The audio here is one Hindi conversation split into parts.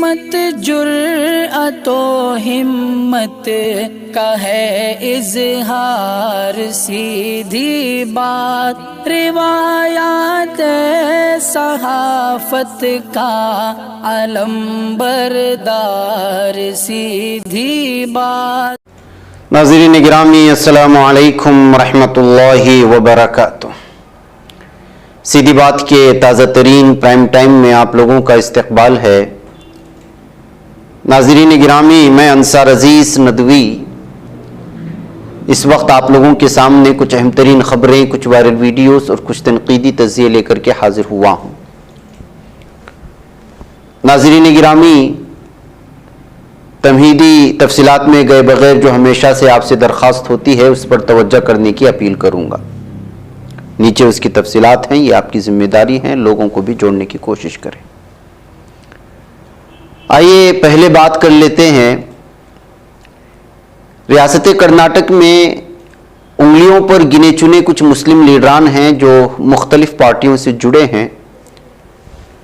सीमत जुर्अतो हिम्मत का है इजहार, सीधी बात रिवायात सहाफत का अलंबरदार, सीधी बात। नाज़रीन गिरामी, अस्सलामु अलैकुम रहमतुल्लाहि व बरकातुहू। सीधी बात के ताज़ा तरीन प्राइम टाइम में आप लोगों का इस्तकबाल है। नाज़रीन गिरामी, मैं अंसार अजीज़ नदवी इस वक्त आप लोगों के सामने कुछ अहम तरीन ख़बरें, कुछ वायरल वीडियोस और कुछ तनकीदी तज़्ज़िये लेकर के हाजिर हुआ हूँ। नाज़रीन गिरामी, तमहीदी तफसीलात में गए बगैर जो हमेशा से आपसे दरख्वास्त होती है उस पर तवज्जो करने की अपील करूँगा। नीचे उसकी तफसीलात हैं, ये आपकी जिम्मेदारी है, लोगों को भी जोड़ने की कोशिश करें। आइए पहले बात कर लेते हैं। रियासत कर्नाटक में उंगलियों पर गिने चुने कुछ मुस्लिम लीडरान हैं जो मुख्तलिफ पार्टियों से जुड़े हैं,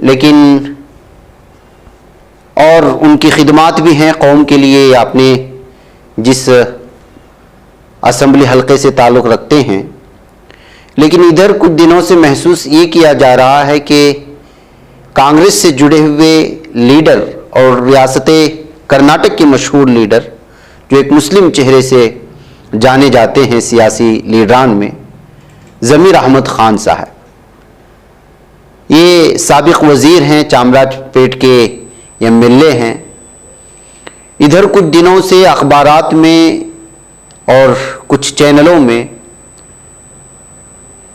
लेकिन और उनकी खिदमात भी हैं कौम के लिए, अपने जिस असम्बली हल्के से ताल्लुक़ रखते हैं। लेकिन इधर कुछ दिनों से महसूस ये किया जा रहा है कि कांग्रेस से जुड़े हुए लीडर और रियासत कर्नाटक के मशहूर लीडर जो एक मुस्लिम चेहरे से जाने जाते हैं सियासी लीडरान में, ज़मीर अहमद खान साहब, ये साबिक वज़ीर हैं, चामराजपेट के एमएलए हैं। इधर कुछ दिनों से अखबारात में और कुछ चैनलों में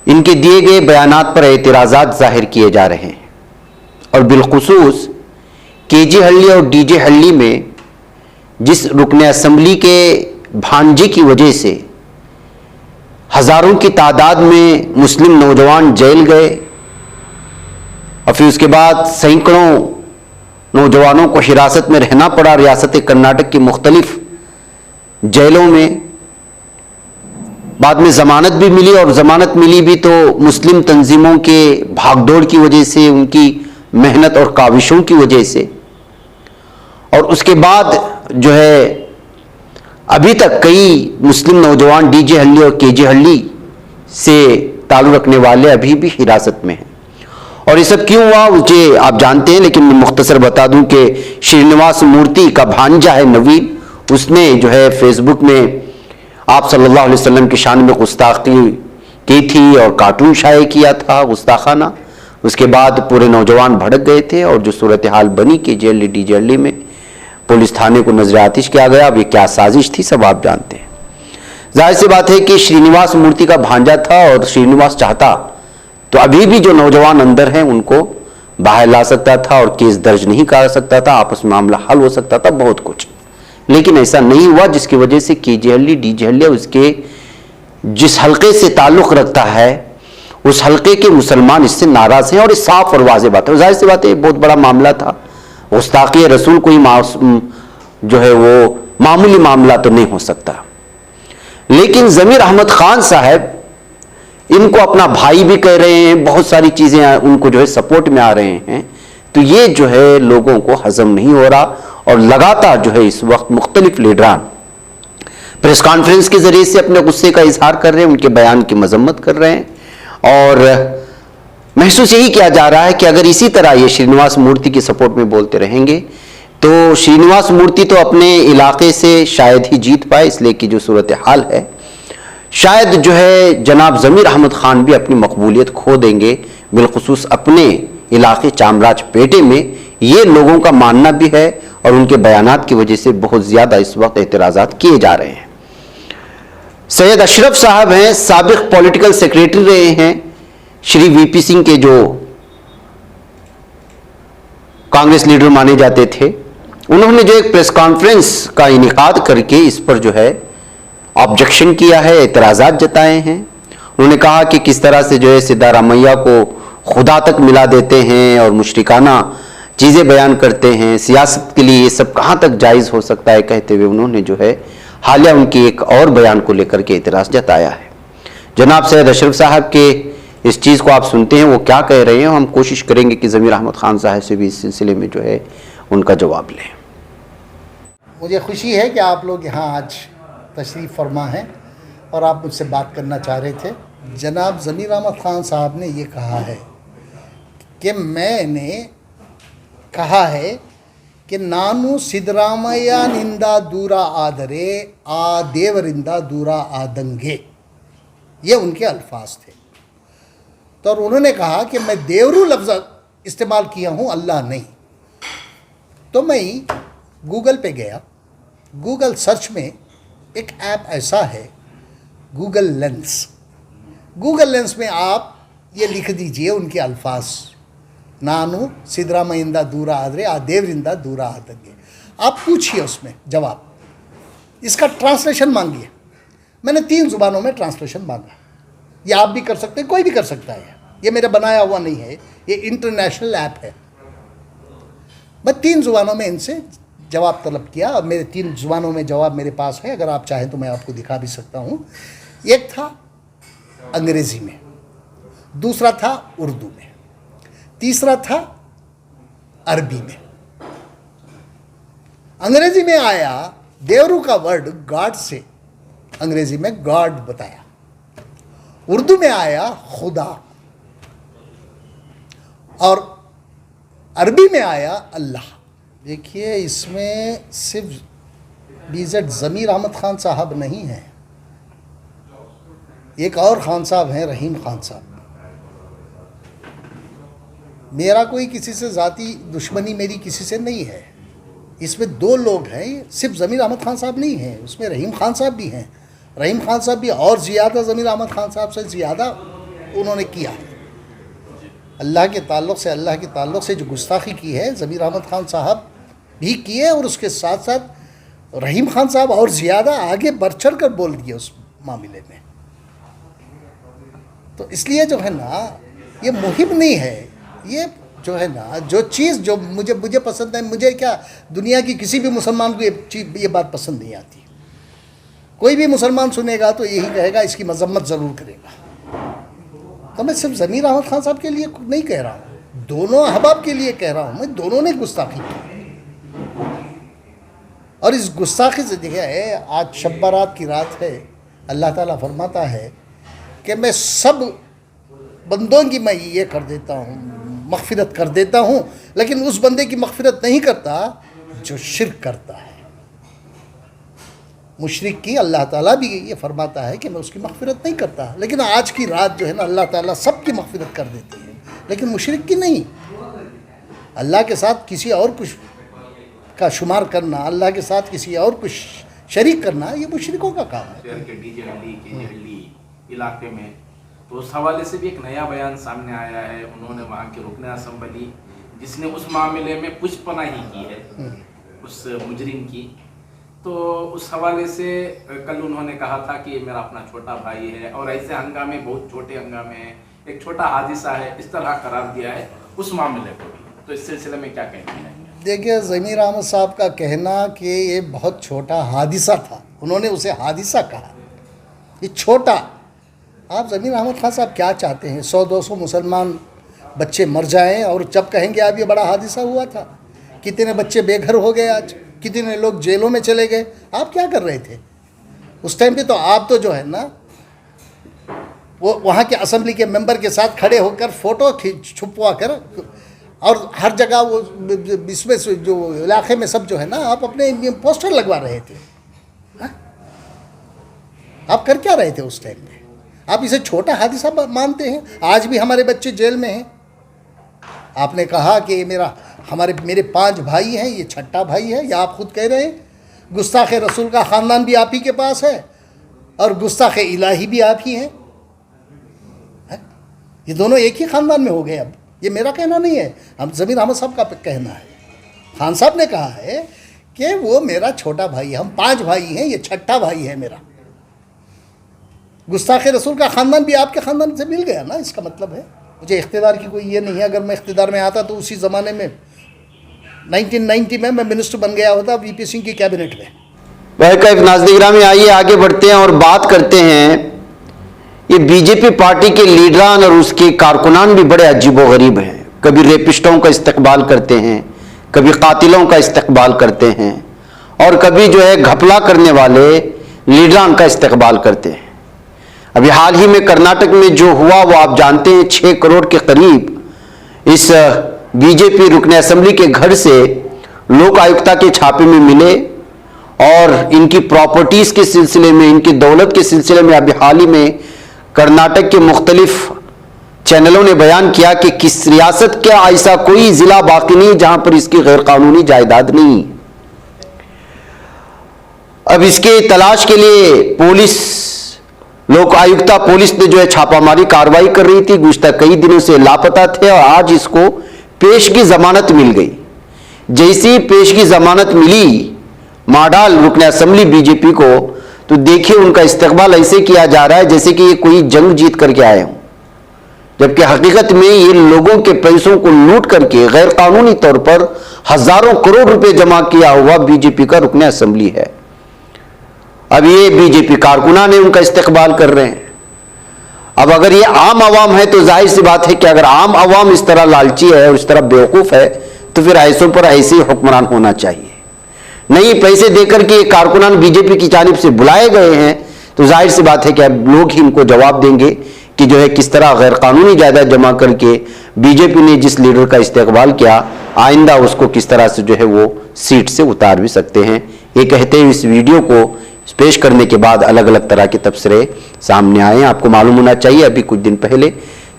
इनके दिए गए बयानात पर एतराज़ात ज़ाहिर किए जा रहे हैं और बिलखुसूस केजी हल्ली और डीजे हल्ली में जिस रुकने असम्बली के भांजे की वजह से हज़ारों की तादाद में मुस्लिम नौजवान जेल गए और फिर उसके बाद सैकड़ों नौजवानों को हिरासत में रहना पड़ा रियासत कर्नाटक की मुख्तलिफ जेलों में। बाद में ज़मानत भी मिली और ज़मानत मिली भी तो मुस्लिम तंजीमों के भागदौड़ की वजह से, उनकी मेहनत और काविशों की वजह से। और उसके बाद जो है अभी तक कई मुस्लिम नौजवान डीजे हल्ली और केजे हल्ली से ताल्लुक़ रखने वाले अभी भी हिरासत में हैं। और ये सब क्यों हुआ मुझे आप जानते हैं, लेकिन मैं मुख्तसर बता दूं कि श्रीनिवास मूर्ति का भांजा है नवीन, उसने जो है फेसबुक में आप सल्लल्लाहु अलैहि वसल्लम की शान में गुस्ताखी की थी और कार्टून शाये किया था गुस्ताखाना। उसके बाद पूरे नौजवान भड़क गए थे और जो सूरत हाल बनी कि जेल डीजे में पुलिस थाने को नजर आतिश किया गया। अब ये क्या साजिश थी सब आप जानते हैं। जाहिर सी बात है कि श्रीनिवास मूर्ति का भांजा था और श्रीनिवास चाहता तो अभी भी जो नौजवान अंदर हैं उनको बाहर ला सकता था और केस दर्ज नहीं कर सकता था, आपस में मामला हल हो सकता था, बहुत कुछ। लेकिन ऐसा नहीं हुआ, जिसकी वजह से केजे हल्ली डीजे हल्ली उसके जिस हल्के से ताल्लुक़ रखता है उस हल्के के मुसलमान इससे नाराज़ हैं और इस साफ और वाज़ेह बात है। जाहिर सी बात है बहुत बड़ा मामला था, गुस्ताखी रसूल कोई जो है वो मामूली मामला तो नहीं हो सकता। लेकिन ज़मीर अहमद खान साहब इनको अपना भाई भी कह रहे हैं, बहुत सारी चीज़ें उनको जो है सपोर्ट में आ रहे हैं, तो ये जो है लोगों को हजम नहीं हो रहा और लगातार जो है इस वक्त मुख्तलिफ लीडरान प्रेस कॉन्फ्रेंस के जरिए से अपने गुस्से का इजहार कर रहे हैं, उनके बयान की मजम्मत कर रहे हैं और महसूस यही किया जा रहा है कि अगर इसी तरह ये श्रीनिवास मूर्ति की सपोर्ट में बोलते रहेंगे तो श्रीनिवास मूर्ति तो अपने इलाके से शायद ही जीत पाए, इसलिए कि जो सूरत हाल है शायद जो है जनाब ज़मीर अहमद खान भी अपनी मकबूलियत खो देंगे, बिलखुसूस अपने इलाके चामराजपेटे में। ये लोगों का मानना भी है और उनके बयानात की वजह से बहुत ज़्यादा इस वक्त एतराज़ात किए जा रहे हैं। सैयद अशरफ साहब हैं, साबिक पॉलिटिकल सेक्रेटरी रहे हैं श्री वीपी सिंह के, जो कांग्रेस लीडर माने जाते थे। उन्होंने जो एक प्रेस कॉन्फ्रेंस का इनेकाद करके इस पर जो है ऑब्जेक्शन किया है, एतराज़ात जताए हैं। उन्होंने कहा कि किस तरह से जो है सिद्धारामैया को खुदा तक मिला देते हैं और मुशरिकाना चीज़ें बयान करते हैं, सियासत के लिए ये सब कहाँ तक जायज़ हो सकता है, कहते हुए उन्होंने जो है हालिया उनके एक और बयान को लेकर के एतराज़ जताया है। जनाब सैयद अशरफ साहब के इस चीज़ को आप सुनते हैं, वो क्या कह रहे हैं। हम कोशिश करेंगे कि ज़मीर अहमद खान साहब से भी इस सिलसिले में जो है उनका जवाब लें। मुझे खुशी है कि आप लोग यहाँ आज तशरीफ़ फरमा हैं और आप मुझसे बात करना चाह रहे थे। जनाब ज़मीर अहमद खान साहब ने ये कहा है कि मैंने कहा है कि नानु सिद्धरामಯ್ಯ निंदा दूरा आदरे आ देवरिंदा दूरा आदंगे, ये उनके अल्फाज थे। तो और उन्होंने कहा कि मैं देवरू लफ्ज़ इस्तेमाल किया हूँ, अल्लाह नहीं। तो मैं गूगल पे गया, गूगल सर्च में एक ऐप ऐसा है गूगल लेंस। गूगल लेंस में आप ये लिख दीजिए उनके अल्फाज, नानु सिद्धरामಯ್ಯ दूरा आदरे आ देवरिंदा दूरा आदंगे। आप पूछिए उसमें जवाब, इसका ट्रांसलेशन मांगिए। मैंने 3 ज़ुबानों में ट्रांसलेशन मांगा। ये आप भी कर सकते हैं, कोई भी कर सकता है। ये मेरा बनाया हुआ नहीं है, ये इंटरनेशनल ऐप है। मैं 3 ज़ुबानों में इनसे जवाब तलब किया और मेरे 3 ज़ुबानों में जवाब मेरे पास है। अगर आप चाहें तो मैं आपको दिखा भी सकता हूँ। एक था अंग्रेज़ी में, दूसरा था उर्दू में, तीसरा था अरबी में। अंग्रेज़ी में आया देवरू का वर्ड गॉड से, अंग्रेज़ी में गॉड बताया। उर्दू में आया खुदा और अरबी में आया अल्लाह। देखिए इसमें सिर्फ बीजेड ज़मीर अहमद खान साहब नहीं हैं, एक और खान साहब हैं, रहीम खान साहब। मेरा कोई किसी से ज़ाती दुश्मनी मेरी किसी से नहीं है। इसमें 2 लोग हैं, सिर्फ ज़मीर अहमद खान साहब नहीं हैं, उसमें रहीम खान साहब भी हैं। रहीम खान साहब भी और ज़्यादा ज़मीर अहमद खान साहब से ज़्यादा उन्होंने किया है। अल्लाह के ताल्लुक़ से जो गुस्ताखी की है ज़मीर अहमद खान साहब भी किए, और उसके साथ साथ रहीम खान साहब और ज़्यादा आगे बढ़ चढ़ कर बोल दिए उस मामले में। तो इसलिए जो है ना, ये मुहिम नहीं है। ये जो है ना, जो चीज़ जो मुझे पसंद है, मुझे क्या दुनिया की किसी भी मुसलमान को ये बात पसंद नहीं आती। कोई भी मुसलमान सुनेगा तो यही कहेगा इसकी मजम्मत ज़रूर करेगा। तो मैं सिर्फ ज़मीर अहमद खान साहब के लिए नहीं कह रहा हूँ, दोनों अहबाब के लिए कह रहा हूँ मैं। दोनों ने गुस्ताखी की, और इस गुस्ताखी से देखिए है, आज शब बारात की रात है। अल्लाह ताला फरमाता है कि मैं सब बंदों की मैं ये कर देता हूँ, मग़फ़िरत कर देता हूँ, लेकिन उस बंदे की मग़फ़िरत नहीं करता जो शिर्क करता है। मुशरिक की अल्लाह ताला भी ये फरमाता है कि मैं उसकी मग़फ़िरत नहीं करता। लेकिन आज की रात जो है ना, अल्लाह ताला सबकी मग़फ़िरत कर देती है, लेकिन मुशरिक की नहीं। अल्लाह के साथ किसी और कुछ का शुमार करना, अल्लाह के साथ किसी और कुछ शरीक करना, ये मुशरिकों का काम है। शहर के डीजे इलाके में तो उस हवाले से भी एक नया बयान सामने आया है। उन्होंने वहाँ के रुकने असम्बली, जिसने उस मामले में पुष्पनाही की है उस मुजरिम की, तो उस हवाले से कल उन्होंने कहा था कि ये मेरा अपना छोटा भाई है, और ऐसे हंगामे, बहुत छोटे हंगामे हैं, एक छोटा हादिसा है, इस तरह करार दिया है उस मामले को भी। तो इस सिलसिले में क्या कहना है? देखिए ज़मीर अहमद साहब का कहना कि ये बहुत छोटा हादिसा था, उन्होंने उसे हादिसा कहा, ये छोटा। आप ज़मीर अहमद खान साहब क्या चाहते हैं? 100-200 मुसलमान बच्चे मर जाएं और जब कहेंगे आप ये बड़ा हादिसा हुआ था? कितने बच्चे बेघर हो गए आज, कितने लोग जेलों में चले गए। आप क्या कर रहे थे उस टाइम पे? तो आप तो जो है ना, वो वहाँ के असेंबली के मेंबर के साथ खड़े होकर फ़ोटो छुपवा कर, और हर जगह वो इसमें जो इलाके में सब जो है ना, आप अपने पोस्टर लगवा रहे थे। हा? आप कर क्या रहे थे उस टाइम में? आप इसे छोटा हादिसा मानते हैं? आज भी हमारे बच्चे जेल में हैं। आपने कहा कि मेरे 5 भाई हैं, ये छठा भाई है, या आप खुद कह रहे हैं। गुस्ताख़ रसूल का ख़ानदान भी आप ही के पास है, और गुस्ताख़ इलाही भी आप ही हैं। ये दोनों एक ही ख़ानदान में हो गए। अब ये मेरा कहना नहीं है, हम ज़मीर अहमद साहब का कहना है। खान साहब ने कहा है कि वो मेरा छोटा भाई है, हम 5 भाई हैं, ये छठा भाई है मेरा। गुस्ताख़ रसूल का ख़ानदान भी आपके ख़ानदान से मिल गया ना, इसका मतलब है। मुझे इख्तिदार की कोई ये नहीं है। अगर मैं इख्तिदार में आता तो उसी ज़माने में 1990 में मैं मिनिस्टर बन गया होता वीपी सिंह की कैबिनेट में। वह नाज़रीन में आइए आगे बढ़ते हैं और बात करते हैं ये बीजेपी पार्टी के लीडरान और उसके कारकुनान भी बड़े अजीबोगरीब हैं। कभी रेपिस्टों का इस्तकबाल करते हैं, कभी कातिलों का इस्तकबाल करते हैं, और कभी जो है घपला करने वाले लीडरान का इस्तकबाल करते हैं। अभी हाल ही में कर्नाटक में जो हुआ वो आप जानते हैं, 6 करोड़ के करीब इस बीजेपी रुकने असेंबली के घर से लोक आयुक्ता के छापे में मिले, और इनकी प्रॉपर्टीज के सिलसिले में, इनकी दौलत के सिलसिले में अभी हाल ही में कर्नाटक के मुख्तलिफ चैनलों ने बयान किया कि किस रियासत का ऐसा कोई जिला बाकी नहीं जहां पर इसकी गैर कानूनी जायदाद नहीं। अब इसके तलाश के लिए पुलिस, लोक आयुक्ता पुलिस ने जो है छापामारी कार्रवाई कर रही थी। गुज़िश्ता कई दिनों से लापता थे और आज इसको पेशगी जमानत मिल गई। जैसी पेशगी जमानत मिली माडाल रुकने असेंबली बीजेपी को, तो देखिए उनका इस्तकबाल ऐसे किया जा रहा है जैसे कि ये कोई जंग जीत करके आए हों, जबकि हकीकत में ये लोगों के पैसों को लूट करके गैर कानूनी तौर पर हजारों करोड़ रुपए जमा किया हुआ बीजेपी का रुकने असेंबली है। अब ये बीजेपी कारकुनान ने उनका इस्तकबाल कर रहे हैं। अब अगर ये आम आवाम है तो जाहिर सी बात है कि अगर आम आवाम इस तरह लालची है और इस तरह बेवकूफ है तो फिर ऐसों पर ऐसे ही हुक्मरान होना चाहिए। नहीं, पैसे देकर के कारकुनान बीजेपी की जानिब से बुलाए गए हैं तो जाहिर सी बात है कि अब लोग ही इनको जवाब देंगे कि जो है किस तरह गैर कानूनी जायदाद जमा करके बीजेपी ने जिस लीडर का इस्तेकबाल किया, आइंदा उसको किस तरह से जो है वो सीट से उतार भी सकते हैं। ये कहते हुए इस वीडियो को पेश करने के बाद अलग अलग तरह के तबसरे सामने आए हैं। आपको मालूम होना चाहिए अभी कुछ दिन पहले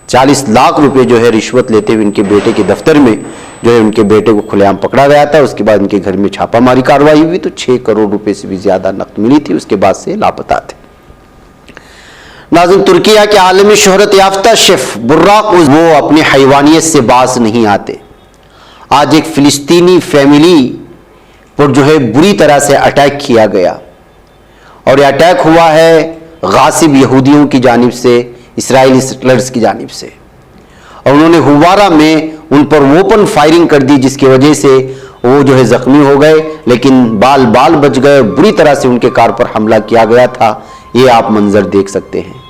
40 लाख रुपए जो है रिश्वत लेते हुए इनके बेटे के दफ्तर में जो है उनके बेटे को खुलेआम पकड़ा गया था। उसके बाद इनके घर में छापामारी कार्रवाई हुई तो 6 करोड़ रुपए से भी ज्यादा नकद मिली थी। उसके बाद से लापता थे। नाज़रीन, तुर्किया के आलमी शोहरत याफ्ता शेफ बुर्राक वो अपनी हैवानियत से बाज नहीं आते। आज एक फिलिस्तीनी फैमिली पर जो है बुरी तरह से अटैक किया गया, और यह अटैक हुआ है गासिब यहूदियों की जानिब से, इस्राएली सेटलर्स की जानिब से, और उन्होंने हुवारा में उन पर ओपन फायरिंग कर दी जिसकी वजह से वो जो है जख्मी हो गए, लेकिन बाल बाल बच गए। बुरी तरह से उनके कार पर हमला किया गया था। ये आप मंजर देख सकते हैं।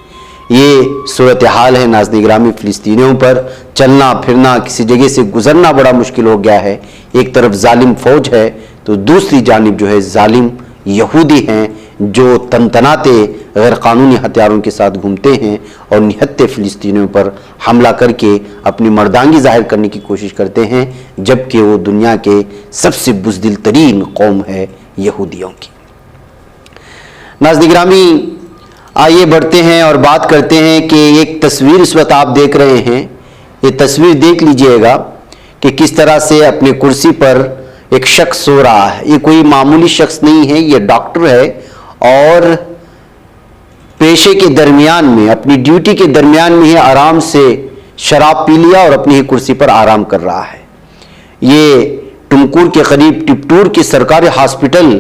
ये सूरत हाल है नाज़रीन गिरामी। फिलिस्तीनियों पर चलना फिरना, किसी जगह से गुजरना बड़ा मुश्किल हो गया है। एक तरफ जालिम फौज है तो दूसरी जानिब जो है जालिम यहूदी हैं जो तनतनाते गैर कानूनी हथियारों के साथ घूमते हैं और निहत्ते फिलिस्तीनियों पर हमला करके अपनी मर्दांगी जाहिर करने की कोशिश करते हैं, जबकि वो दुनिया के सबसे बुज़दिल तरीन कौम है यहूदियों की। नाज़रीन गिरामी, आइए बढ़ते हैं और बात करते हैं कि एक तस्वीर इस वक्त आप देख रहे हैं। ये तस्वीर देख लीजिएगा कि किस तरह से अपने कुर्सी पर एक शख्स सो रहा है। ये कोई मामूली शख्स नहीं है, ये डॉक्टर है और पेशे के दरमियान में, अपनी ड्यूटी के दरमियान में ही आराम से शराब पी लिया और अपनी ही कुर्सी पर आराम कर रहा है। ये टुमकुर के करीब टिप्टूर के सरकारी हॉस्पिटल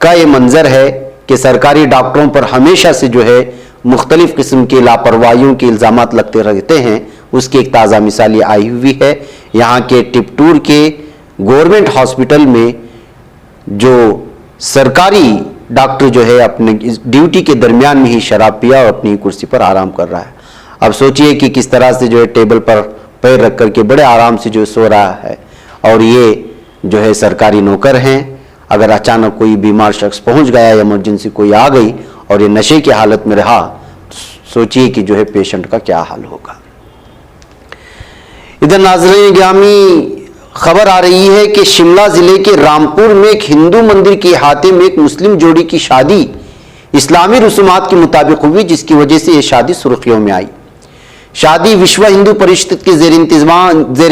का ये मंजर है कि सरकारी डॉक्टरों पर हमेशा से जो है मुख्तलिफ किस्म की लापरवाहियों के इल्ज़ामात लगते रहते हैं। उसकी एक ताज़ा मिसाल ये आई हुई है। यहाँ के टिप्टूर के गवर्नमेंट हॉस्पिटल में जो सरकारी डॉक्टर जो है अपने ड्यूटी के दरमियान में ही शराब पिया और अपनी कुर्सी पर आराम कर रहा है। अब सोचिए कि किस तरह से जो है टेबल पर पैर रख करके बड़े आराम से जो सो रहा है, और ये जो है सरकारी नौकर हैं। अगर अचानक कोई बीमार शख्स पहुंच गया, इमरजेंसी कोई आ गई और ये नशे की हालत में रहा, सोचिए कि जो है पेशेंट का क्या हाल होगा। इधर नाज़रीन गिरामी, खबर आ रही है कि शिमला जिले के रामपुर में एक हिंदू मंदिर के अहाते में एक मुस्लिम जोड़ी की शादी इस्लामी रसूमात के मुताबिक हुई, जिसकी वजह से यह शादी सुर्खियों में आई। शादी विश्व हिंदू परिषद के जेर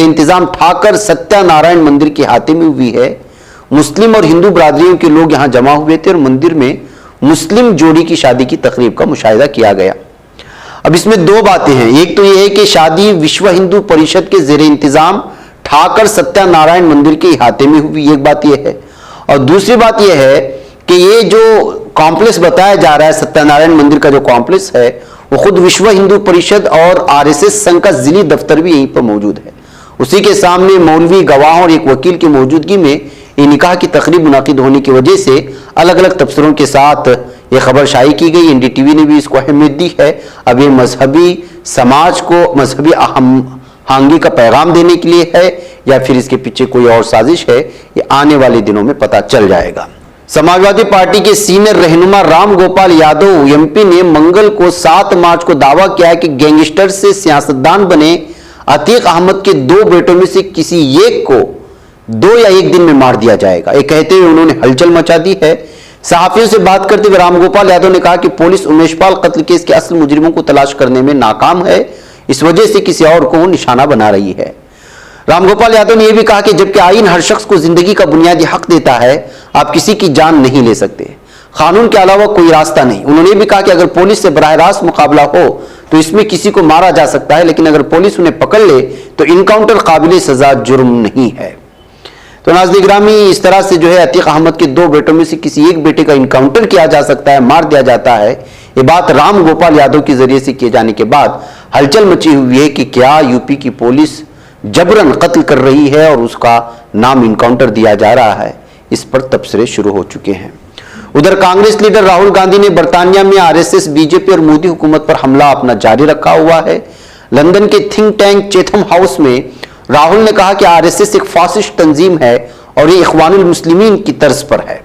इंतजाम ठाकर सत्यानारायण मंदिर के अहाते में हुई है। मुस्लिम और हिंदू बरादरियों के लोग यहां जमा हुए थे और मंदिर में मुस्लिम जोड़ी की शादी की तकरीब का मुशाहिदा किया गया। अब इसमें दो बातें हैं। एक तो यह है कि शादी विश्व हिंदू परिषद के जेर इंतजाम ठाकर सत्यानारायण मंदिर के अहाते में हुई, एक बात यह है। और दूसरी बात यह है कि ये जो कॉम्प्लेक्स बताया जा रहा है, सत्यानारायण मंदिर का जो कॉम्प्लेक्स है, वो खुद विश्व हिंदू परिषद और आरएसएस संघ का जिली दफ्तर भी यहीं पर मौजूद है। उसी के सामने मौलवी, गवाह और एक वकील की मौजूदगी में ये निकाह की तकरीब मुनाकिद होने की वजह से अलग अलग तबसरों के साथ ये खबर शाये की गई, NDTV ने भी इसको अहमियत दी है। अब ये मजहबी समाज को मजहबी हांगी का पैगाम देने के लिए है या फिर इसके पीछे कोई और साजिश है, ये आने वाले दिनों में पता चल जाएगा। समाजवादी पार्टी के सीनियर रहनुमा राम गोपाल यादव MP ने मंगल को 7 मार्च को दावा किया कि गैंगस्टर से सियासतदान बने अतीक अहमद के 2 बेटों में से किसी एक को 2 या 1 दिन में मार दिया जाएगा। ये कहते हुए उन्होंने हलचल मचा दी है। सहाफियों से बात करते हुए राम गोपाल यादव ने कहा कि पुलिस उमेशपाल कत्ल केस के असल मुजरिमों को तलाश करने में नाकाम है, इस वजह से किसी और को वो निशाना बना रही है। रामगोपाल यादव ने यह भी कहा कि जबकि आईन हर शख्स को जिंदगी का बुनियादी हक देता है, आप किसी की जान नहीं ले सकते, कानून के अलावा कोई रास्ता नहीं। उन्होंने भी कहा कि अगर पुलिस से बराह रास्त मुकाबला हो तो इसमें किसी को मारा जा सकता है, लेकिन अगर पुलिस उन्हें पकड़ ले तो इनकाउंटर काबिल सजा जुर्म नहीं है। तो नाज़रीन गिरामी, इस तरह से जो है अतीक अहमद के 2 बेटों में से किसी एक बेटे का इनकाउंटर किया जा सकता है, मार दिया जाता है। ये बात राम गोपाल यादव के जरिए से किए जाने के बाद हलचल मची हुई है कि क्या यूपी की पुलिस जबरन कत्ल कर रही है और उसका नाम इनकाउंटर दिया जा रहा है। इस पर तबसरे शुरू हो चुके हैं। उधर कांग्रेस लीडर राहुल गांधी ने बर्तानिया में RSS, बीजेपी और मोदी हुकूमत पर हमला अपना जारी रखा हुआ है। लंदन के थिंक टैंक चैथम हाउस में राहुल ने कहा कि RSS एक फासिस्ट तंजीम है और ये इख्वानुल मुस्लिमीन की तर्ज पर है।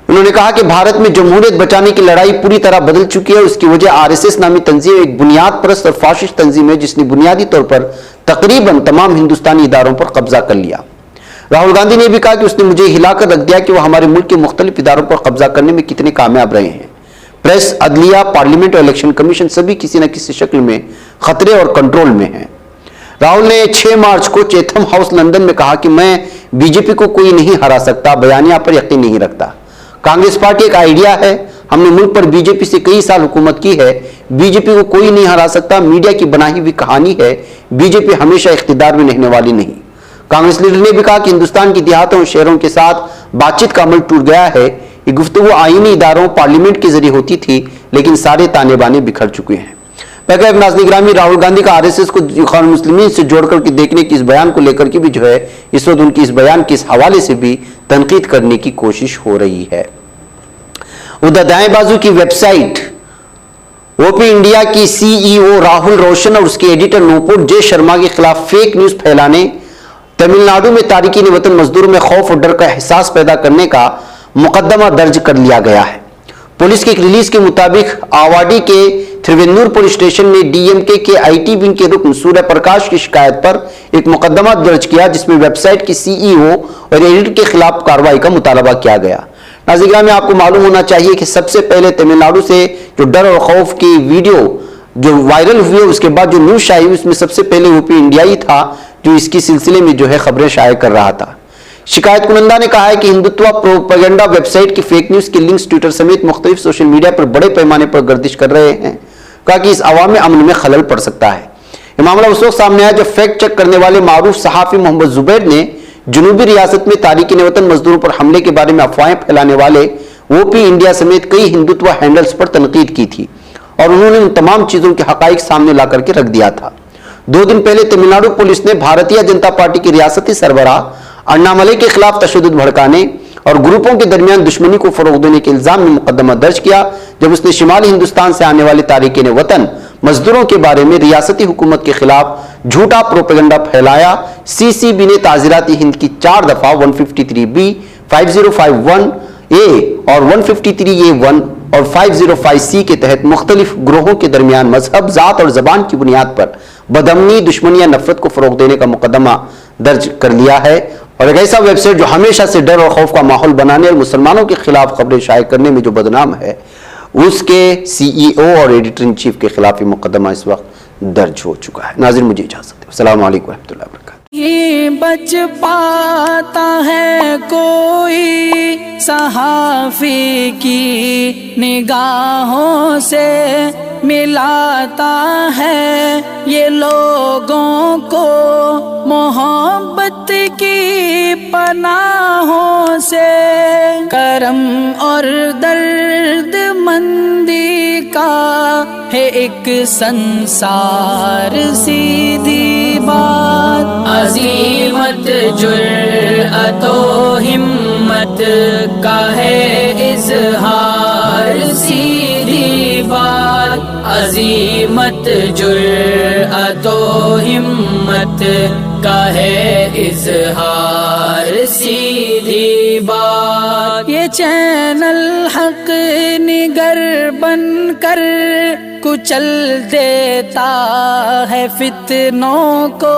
उन्होंने कहा कि भारत में जमहूरियत बचाने की लड़ाई पूरी तरह बदल चुकी है। उसकी वजह RSS नामी तंजीम एक बुनियाद परस्त और फाशिस्ट तंजीम है जिसने बुनियादी तौर पर तकरीबन तमाम हिंदुस्तानी इदारों पर कब्जा कर लिया। राहुल गांधी ने भी कहा कि उसने मुझे हिलाकर रख दिया कि वह हमारे मुल्क के मुख्तलिफ इदारों पर कब्जा करने में कितने कामयाब रहे हैं। प्रेस, अदलिया, पार्लियामेंट और इलेक्शन कमीशन सभी किसी न किसी शक्ल में खतरे और कंट्रोल में हैं। राहुल ने 6 मार्च को चैथम हाउस लंदन में कहा कि मैं बीजेपी को कोई नहीं हरा सकता, बयानिया पर यकीन नहीं रखता। कांग्रेस पार्टी एक आइडिया है, हमने मुल्क पर बीजेपी से कई साल हुकूमत की है, बीजेपी को कोई नहीं हरा सकता, मीडिया की बनाई हुई कहानी है, बीजेपी हमेशा इख्तिदार में रहने वाली नहीं। कांग्रेस लीडर ने भी कहा कि हिंदुस्तान की देहातों और शहरों के साथ बातचीत का अमल टूट गया है। ये गुफ्तगू आईनी इदारों, पार्लियामेंट के जरिए होती थी, लेकिन सारे ताने बाने बिखर चुके हैं। पैगम्बर नाज़रीन गिरामी, राहुल गांधी का RSS को इख्वानुल मुस्लिमीन से जोड़ करके देखने की इस बयान को लेकर के भी जो है इस वक्त उनकी इस बयान के इस हवाले से भी तनकीद करने की कोशिश हो रही है। उधर दाएं बाजू की वेबसाइट OP इंडिया की CEO राहुल रोशन और उसके एडिटर नूपुर जे शर्मा के खिलाफ फेक न्यूज फैलाने, तमिलनाडु में तारिकीन वतन मजदूरों में खौफ और डर का एहसास पैदा करने का मुकदमा दर्ज कर लिया गया है। पुलिस की एक रिलीज के मुताबिक आवाडी के त्रिवेन्नूर पुलिस स्टेशन ने DMK के IT विंग के रुकन सूर्य प्रकाश की शिकायत पर एक मुकदमा दर्ज किया, जिसमें वेबसाइट के CEO और एडिटर के खिलाफ कार्रवाई का मुतालबा किया गया। नाज़रीन में आपको मालूम होना चाहिए कि सबसे पहले तमिलनाडु से जो डर और खौफ की वीडियो जो वायरल हुई है, उसके बाद जो न्यूज आई उसमें सबसे पहले OP इंडिया ही था जो इसकी सिलसिले में जो है खबरें शाये कर रहा था। शिकायत कुनंदा ने कहा है कि हिंदुत्व प्रोपेगेंडा वेबसाइट की फेक न्यूज के लिंक्स ट्विटर समेत मुख्तलिफ सोशल मीडिया पर बड़े पैमाने पर गर्दिश कर रहे हैं। कहा कि इस अवाम अमन में खलल पड़ सकता है। यह मामला उस वक्त सामने आया जब फैक्ट चेक करने वाले मारूफ सहाफी मोहम्मद जुबैर ने जनूबी रियासत में तारिकीन वतन मजदूरों पर हमले के बारे में अफवाहें फैलाने वाले OP इंडिया समेत कई हिंदुत्व हैंडल्स पर तनकीद की थी और उन्होंने उन तमाम चीजों के हकाइक सामने ला करके रख दिया था। 2 दिन पहले तमिलनाडु पुलिस ने भारतीय जनता पार्टी के रियासती सरबराह अन्नामलई के खिलाफ तशद्दुद भड़काने और ग्रुपों के दरमियान दुश्मनी को फरोग देने के इल्जाम में मुकदमा दर्ज किया, जब उसने शिमाली हिंदुस्तान से आने वाले तारिकीन वतन मजदूरों के बारे में रियासती हुकूमत के खिलाफ झूठा प्रोपेगेंडा फैलाया। CCB ने ताज़ीराती हिंद की 4 दफा 153B, 5051A और 153A1 और 505C के तहत मुख्तलिफ ग्रोहों के दरमियान मजहब, जात और जबान की बुनियाद पर बदअमनी, दुश्मनी या नफरत को फरोग देने का मुकदमा दर्ज कर लिया है। और एक ऐसा वेबसाइट जो हमेशा से डर और खौफ का माहौल बनाने और मुसलमानों के खिलाफ खबरें शाये करने में जो बदनाम है, उसके CEO और एडिटर इन चीफ के खिलाफ मुकदमा इस वक्त दर्ज हो चुका है। नाज़रीन मुझे इजाजत दें। अस्सलाम वालेकुम रहमतुल्लाहि व बरकातहू। ये बच पाता है कोई सहाफी की निगाहों से, मिलाता है ये लोगों को मोहब्बत की पनाहों से। करम और दर्द मंदी का है एक संसार, सीधी बात। अज़ीमत जुर्अतो हिम्मत का है इज़हार, बात, अजीमत जुर्अतो हिम्मत का है इजहार, सीधी बात। ये चैनल हक निगर बनकर कुचल देता है फितनों को।